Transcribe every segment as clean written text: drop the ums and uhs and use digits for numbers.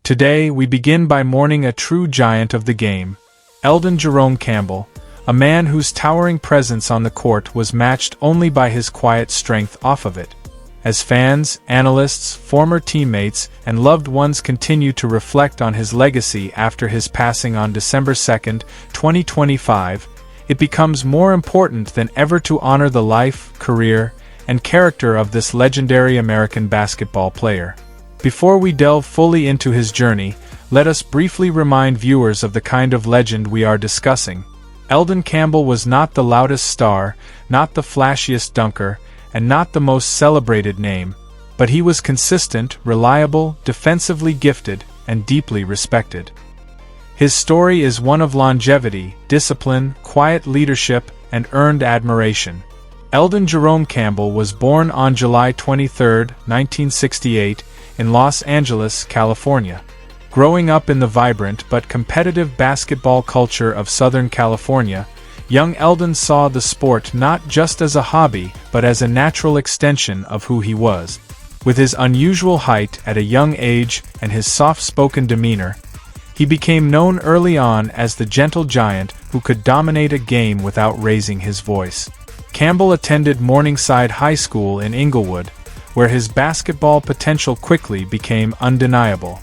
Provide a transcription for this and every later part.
Today, we begin by mourning a true giant of the game, Elden Jerome Campbell, a man whose towering presence on the court was matched only by his quiet strength off of it. As fans, analysts, former teammates, and loved ones continue to reflect on his legacy after his passing on December 2, 2025, it becomes more important than ever to honor the life, career, and character of this legendary American basketball player. Before we delve fully into his journey, let us briefly remind viewers of the kind of legend we are discussing. Elden Campbell was not the loudest star, not the flashiest dunker, and not the most celebrated name, but he was consistent, reliable, defensively gifted, and deeply respected. His story is one of longevity, discipline, quiet leadership, and earned admiration. Elden Jerome Campbell was born on July 23, 1968, in Los Angeles, California. Growing up in the vibrant but competitive basketball culture of Southern California, young Elden saw the sport not just as a hobby but as a natural extension of who he was. With his unusual height at a young age and his soft-spoken demeanor, he became known early on as the gentle giant who could dominate a game without raising his voice. Campbell attended Morningside High School in Inglewood, where his basketball potential quickly became undeniable.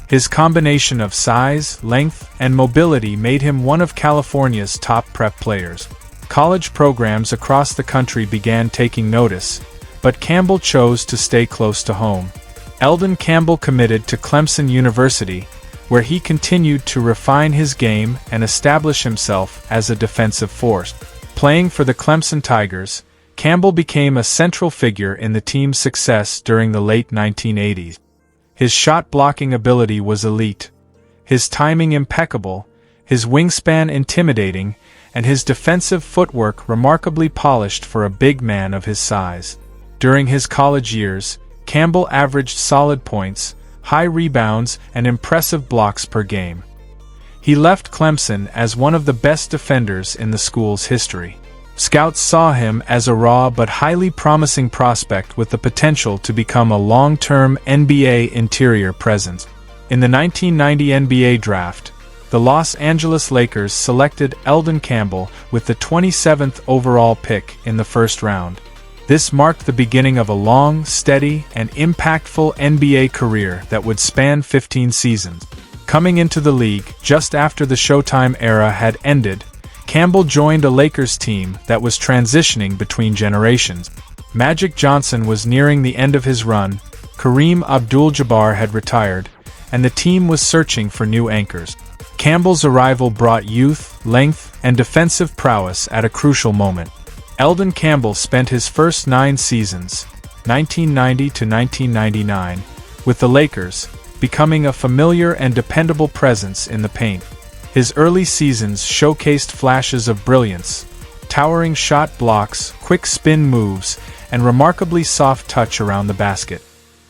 His combination of size, length, and mobility made him one of California's top prep players. College programs across the country began taking notice, but Campbell chose to stay close to home. Elden Campbell committed to Clemson University, where he continued to refine his game and establish himself as a defensive force. Playing for the Clemson Tigers, Campbell became a central figure in the team's success during the late 1980s. His shot-blocking ability was elite, his timing impeccable, his wingspan intimidating, and his defensive footwork remarkably polished for a big man of his size. During his college years, Campbell averaged solid points, high rebounds, and impressive blocks per game. He left Clemson as one of the best defenders in the school's history. Scouts saw him as a raw but highly promising prospect with the potential to become a long-term NBA interior presence. In the 1990 NBA draft, the Los Angeles Lakers selected Elden Campbell with the 27th overall pick in the first round. This marked the beginning of a long, steady, and impactful NBA career that would span 15 seasons. Coming into the league just after the Showtime era had ended, Campbell joined a Lakers team that was transitioning between generations. Magic Johnson was nearing the end of his run, Kareem Abdul-Jabbar had retired, and the team was searching for new anchors. Campbell's arrival brought youth, length, and defensive prowess at a crucial moment. Elden Campbell spent his first 9 seasons, 1990 to 1999, with the Lakers, becoming a familiar and dependable presence in the paint. His early seasons showcased flashes of brilliance, towering shot blocks, quick spin moves, and remarkably soft touch around the basket.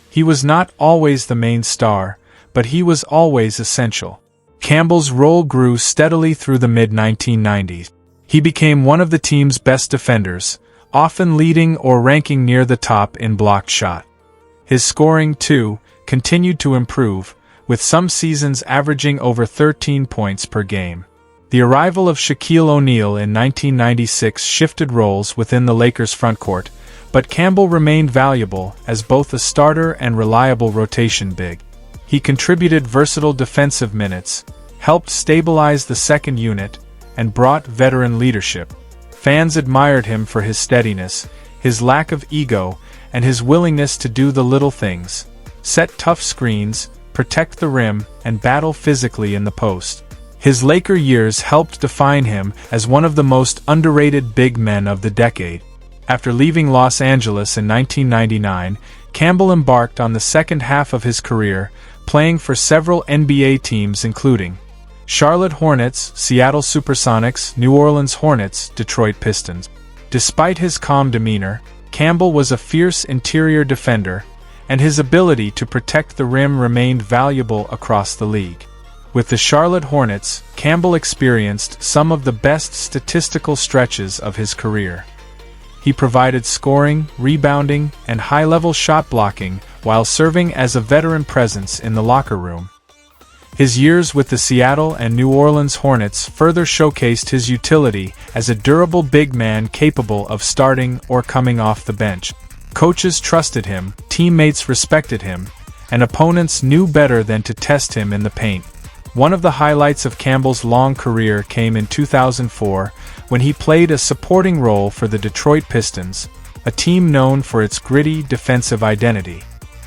He was not always the main star, but he was always essential. Campbell's role grew steadily through the mid-1990s. He became one of the team's best defenders, often leading or ranking near the top in blocked shot. His scoring, too, continued to improve, with some seasons averaging over 13 points per game. The arrival of Shaquille O'Neal in 1996 shifted roles within the Lakers' frontcourt, but Campbell remained valuable as both a starter and reliable rotation big. He contributed versatile defensive minutes, helped stabilize the second unit, and brought veteran leadership. Fans admired him for his steadiness, his lack of ego, and his willingness to do the little things: set tough screens, protect the rim, and battle physically in the post. His Laker years helped define him as one of the most underrated big men of the decade. After leaving Los Angeles in 1999, Campbell embarked on the second half of his career, playing for several NBA teams including Charlotte Hornets, Seattle Supersonics, New Orleans Hornets, Detroit Pistons. Despite his calm demeanor, Campbell was a fierce interior defender, and his ability to protect the rim remained valuable across the league. With the Charlotte Hornets, Campbell experienced some of the best statistical stretches of his career. He provided scoring, rebounding, and high-level shot blocking while serving as a veteran presence in the locker room. His years with the Seattle and New Orleans Hornets further showcased his utility as a durable big man capable of starting or coming off the bench. Coaches trusted him, teammates respected him, and opponents knew better than to test him in the paint. One of the highlights of Campbell's long career came in 2004, when he played a supporting role for the Detroit Pistons, a team known for its gritty defensive identity.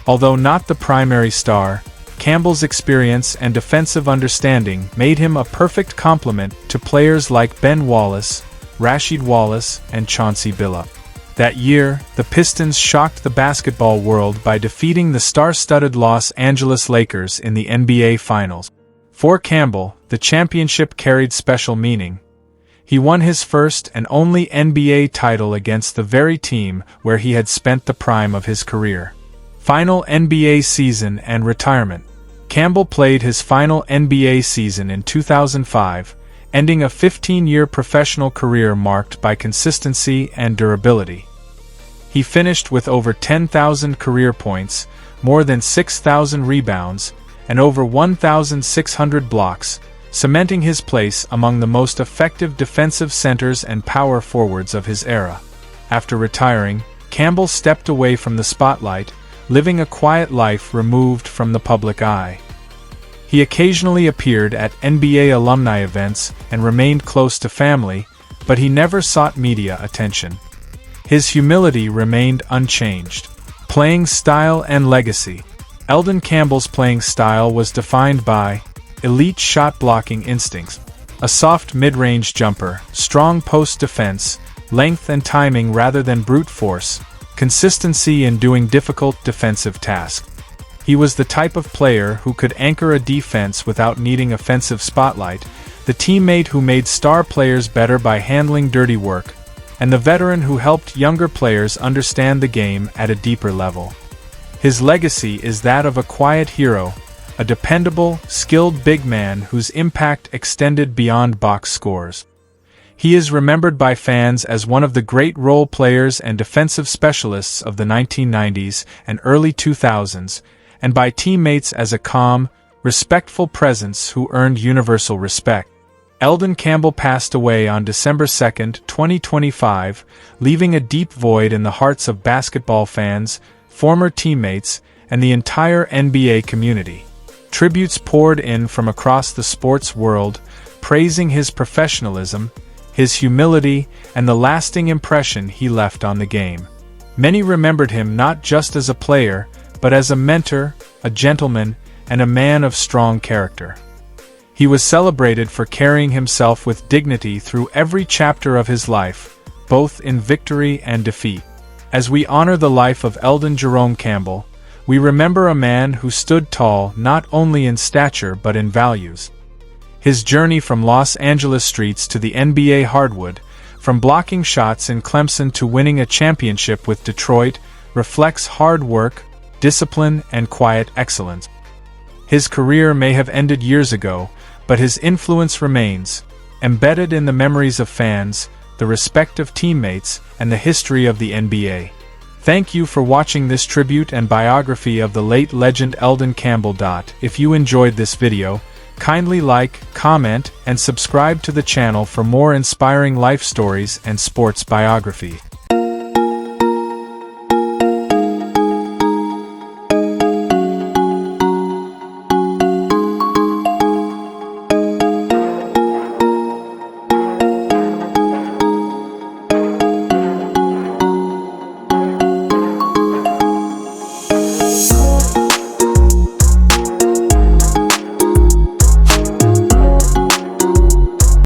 Although not the primary star, Campbell's experience and defensive understanding made him a perfect complement to players like Ben Wallace, Rasheed Wallace, and Chauncey Billups. That year, the Pistons shocked the basketball world by defeating the star-studded Los Angeles Lakers in the NBA Finals. For Campbell, the championship carried special meaning. He won his first and only NBA title against the very team where he had spent the prime of his career. Final NBA season and retirement. Campbell played his final NBA season in 2005, ending a 15-year professional career marked by consistency and durability. He finished with over 10,000 career points, more than 6,000 rebounds, and over 1,600 blocks, cementing his place among the most effective defensive centers and power forwards of his era. After retiring, Campbell stepped away from the spotlight, living a quiet life removed from the public eye. He occasionally appeared at NBA alumni events and remained close to family, but he never sought media attention. His humility remained unchanged. Playing style and legacy. Elden Campbell's playing style was defined by elite shot-blocking instincts, a soft mid-range jumper, strong post defense, length and timing rather than brute force, consistency in doing difficult defensive tasks. He was the type of player who could anchor a defense without needing offensive spotlight, the teammate who made star players better by handling dirty work, and the veteran who helped younger players understand the game at a deeper level. His legacy is that of a quiet hero, a dependable, skilled big man whose impact extended beyond box scores. He is remembered by fans as one of the great role players and defensive specialists of the 1990s and early 2000s, and by teammates as a calm, respectful presence who earned universal respect. Elden Campbell passed away on December 2, 2025, leaving a deep void in the hearts of basketball fans, former teammates, and the entire NBA community. Tributes poured in from across the sports world, praising his professionalism, his humility, and the lasting impression he left on the game. Many remembered him not just as a player, but as a mentor, a gentleman, and a man of strong character. He was celebrated for carrying himself with dignity through every chapter of his life, both in victory and defeat. As we honor the life of Elden Jerome Campbell, we remember a man who stood tall not only in stature but in values. His journey from Los Angeles streets to the NBA hardwood, from blocking shots in Clemson to winning a championship with Detroit, reflects hard work, discipline, and quiet excellence. His career may have ended years ago, but his influence remains, embedded in the memories of fans, the respect of teammates, and the history of the NBA. Thank you for watching this tribute and biography of the late legend Elden Campbell. If you enjoyed this video, kindly like, comment, and subscribe to the channel for more inspiring life stories and sports biography.